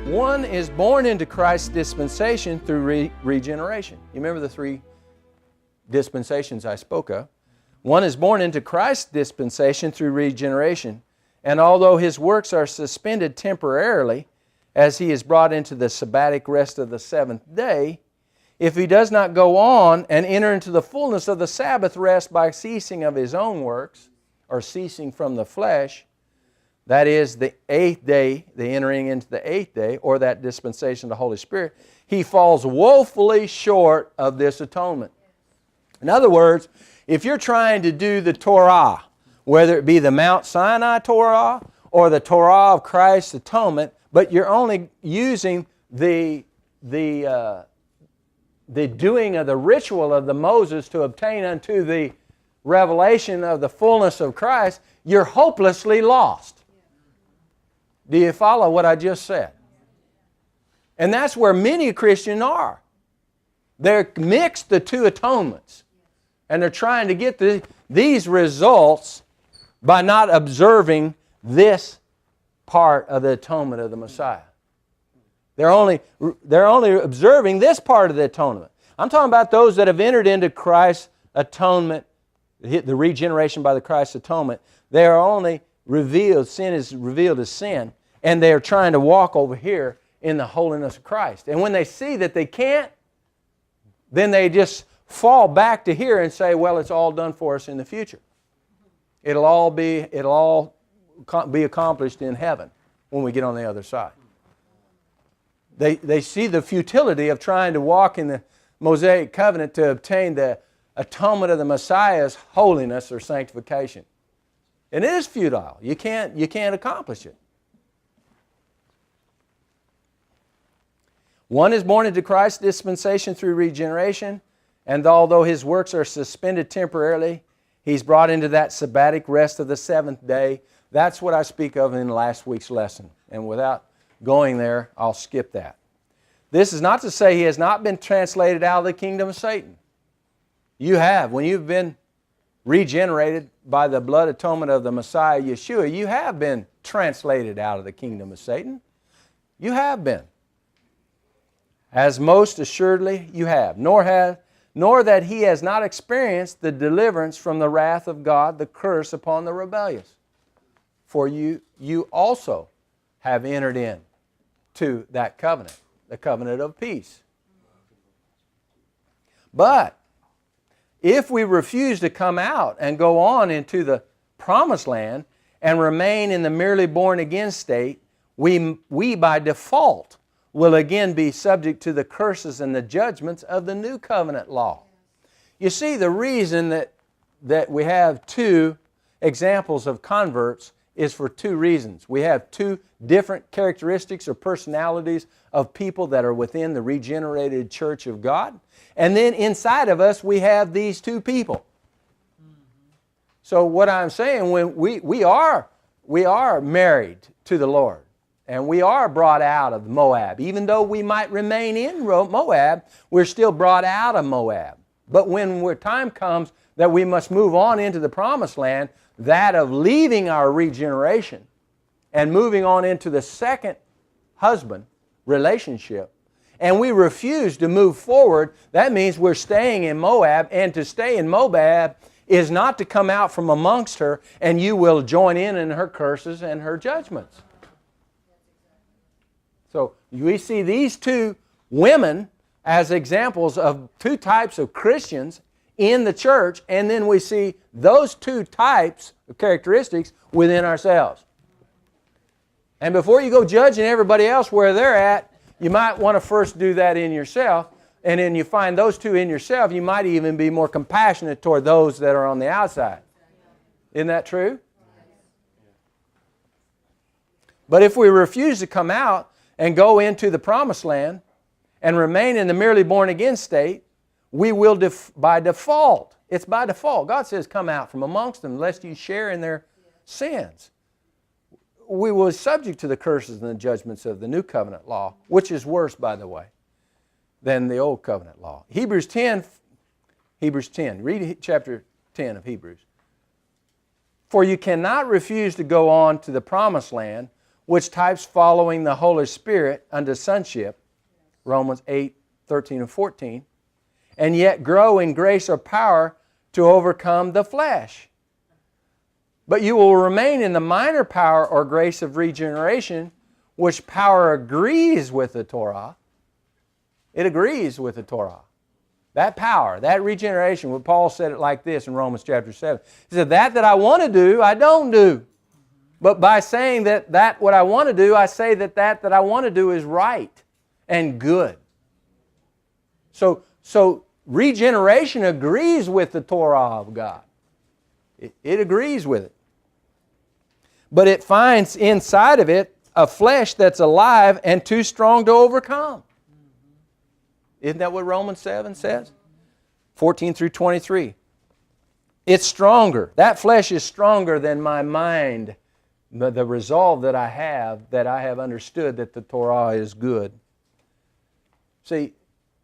One is born into Christ's dispensation through regeneration. You remember the three dispensations I spoke of? One is born into Christ's dispensation through regeneration, and although his works are suspended temporarily as he is brought into the sabbatic rest of the seventh day, if he does not go on and enter into the fullness of the Sabbath rest by ceasing of his own works, or ceasing from the flesh, that is the eighth day, the entering into the eighth day, or that dispensation of the Holy Spirit, he falls woefully short of this atonement. In other words, if you're trying to do the Torah, whether it be the Mount Sinai Torah or the Torah of Christ's atonement, but you're only using the doing of the ritual of the Moses to obtain unto the revelation of the fullness of Christ, you're hopelessly lost. Do you follow what I just said? And that's where many Christians are. They're mixed the two atonements. And they're trying to get these results by not observing this part of the atonement of the Messiah. They're only observing this part of the atonement. I'm talking about those that have entered into Christ's atonement, the regeneration by the Christ's atonement. They are only revealed, sin is revealed as sin, and they're trying to walk over here in the holiness of Christ. And when they see that they can't, then they just fall back to here and say, well, it's all done for us in the future. It'll all be accomplished in heaven when we get on the other side. They see the futility of trying to walk in the Mosaic covenant to obtain the atonement of the Messiah's holiness or sanctification. And it is futile. You can't accomplish it. One is born into Christ's dispensation through regeneration, and although his works are suspended temporarily, he's brought into that sabbatic rest of the seventh day. That's what I speak of in last week's lesson. And without going there, I'll skip that. This is not to say he has not been translated out of the kingdom of Satan. You have. When you've been regenerated by the blood atonement of the Messiah, Yeshua, you have been translated out of the kingdom of Satan. You have been. As most assuredly you have. Nor that he has not experienced the deliverance from the wrath of God, the curse upon the rebellious. For you also have entered in to that covenant, the covenant of peace. But if we refuse to come out and go on into the promised land and remain in the merely born again state, we by default will again be subject to the curses and the judgments of the new covenant law. You see, the reason that we have two examples of converts is for two reasons. We have two different characteristics or personalities of people that are within the regenerated church of God. And then inside of us we have these two people. So what I'm saying, when we are married to the Lord, and we are brought out of Moab. Even though we might remain in Moab, we're still brought out of Moab. But when time comes that we must move on into the promised land, that of leaving our regeneration and moving on into the second husband relationship, and we refuse to move forward, that means we're staying in Moab, and to stay in Moab is not to come out from amongst her and you will join in her curses and her judgments. So we see these two women as examples of two types of Christians in the church, and then we see those two types of characteristics within ourselves. And before you go judging everybody else where they're at, you might want to first do that in yourself, and then you find those two in yourself, you might even be more compassionate toward those that are on the outside. Isn't that true? But if we refuse to come out and go into the promised land and remain in the merely born again state, we will by default. It's by default. God says, come out from amongst them lest you share in their sins. We will be subject to the curses and the judgments of the new covenant law, which is worse, by the way, than the old covenant law. Hebrews 10, read chapter 10 of Hebrews. For you cannot refuse to go on to the promised land which types following the Holy Spirit unto sonship, Romans 8, 13 and 14, and yet grow in grace or power to overcome the flesh. But you will remain in the minor power or grace of regeneration, which power agrees with the Torah. It agrees with the Torah. That power, that regeneration, what Paul said it like this in Romans chapter 7. He said, that I want to do, I don't do. But by saying that what I want to do, I say that I want to do is right and good. So regeneration agrees with the Torah of God. It agrees with it. But it finds inside of it a flesh that's alive and too strong to overcome. Isn't that what Romans 7 says? 14 through 23. It's stronger. That flesh is stronger than my mind. The resolve that I have understood that the Torah is good. See,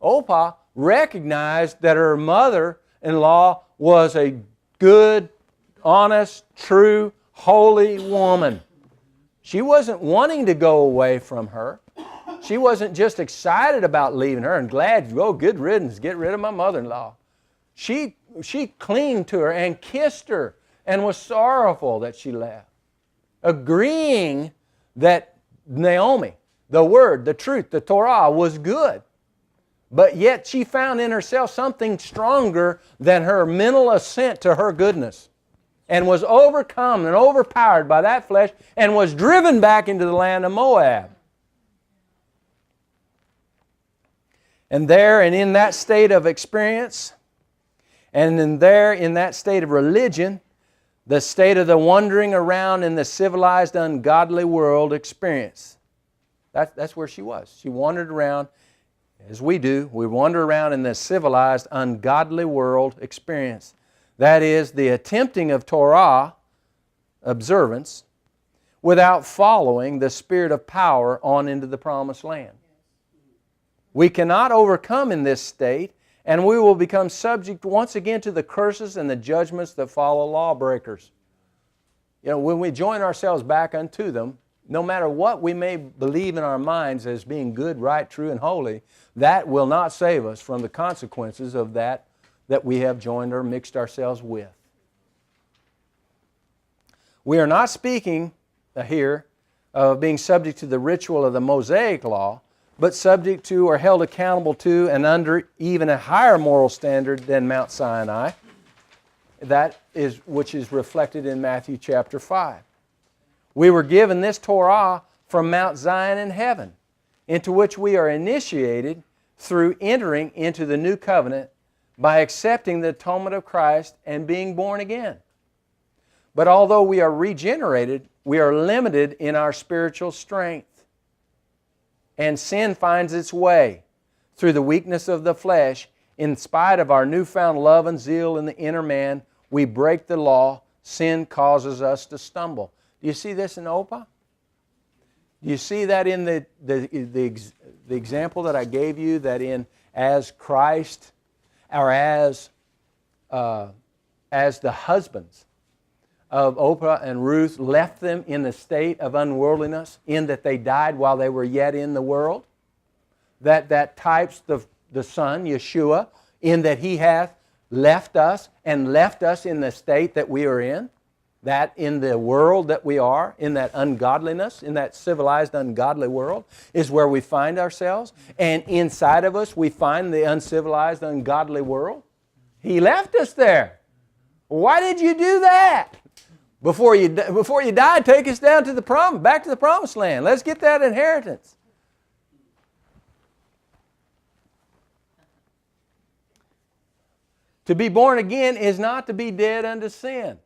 Opa recognized that her mother-in-law was a good, honest, true, holy woman. She wasn't wanting to go away from her. She wasn't just excited about leaving her and glad, oh, good riddance, get rid of my mother-in-law. She clinged to her and kissed her and was sorrowful that she left, agreeing that Naomi, the Word, the truth, the Torah was good. But yet she found in herself something stronger than her mental assent to her goodness, and was overcome and overpowered by that flesh and was driven back into the land of Moab. And there and in that state of experience, and in that state of religion, the state of the wandering around in the civilized, ungodly world experience. That's where she was. She wandered around, as we do. We wander around in the civilized, ungodly world experience. That is, the attempting of Torah observance without following the Spirit of power on into the promised land. We cannot overcome in this state, and we will become subject once again to the curses and the judgments that follow lawbreakers. You know, when we join ourselves back unto them, no matter what we may believe in our minds as being good, right, true, and holy, that will not save us from the consequences of that we have joined or mixed ourselves with. We are not speaking here of being subject to the ritual of the Mosaic law, but subject to or held accountable to and under even a higher moral standard than Mount Sinai, which is reflected in Matthew chapter 5. We were given this Torah from Mount Zion in heaven, into which we are initiated through entering into the new covenant by accepting the atonement of Christ and being born again. But although we are regenerated, we are limited in our spiritual strength. And sin finds its way through the weakness of the flesh. In spite of our newfound love and zeal in the inner man, we break the law. Sin causes us to stumble. Do you see this in Opa? Do you see that in the example that I gave you, that in as Christ, or as the husbands of Oprah and Ruth left them in the state of unworldliness, in that they died while they were yet in the world? That types the Son, Yeshua, in that He hath left us and left us in the state that we are in, that in the world that we are, in that ungodliness, in that civilized, ungodly world, is where we find ourselves. And inside of us, we find the uncivilized, ungodly world. He left us there. Why did you do that? Before you die, take us down to back to the promised land. Let's get that inheritance. To be born again is not to be dead unto sin.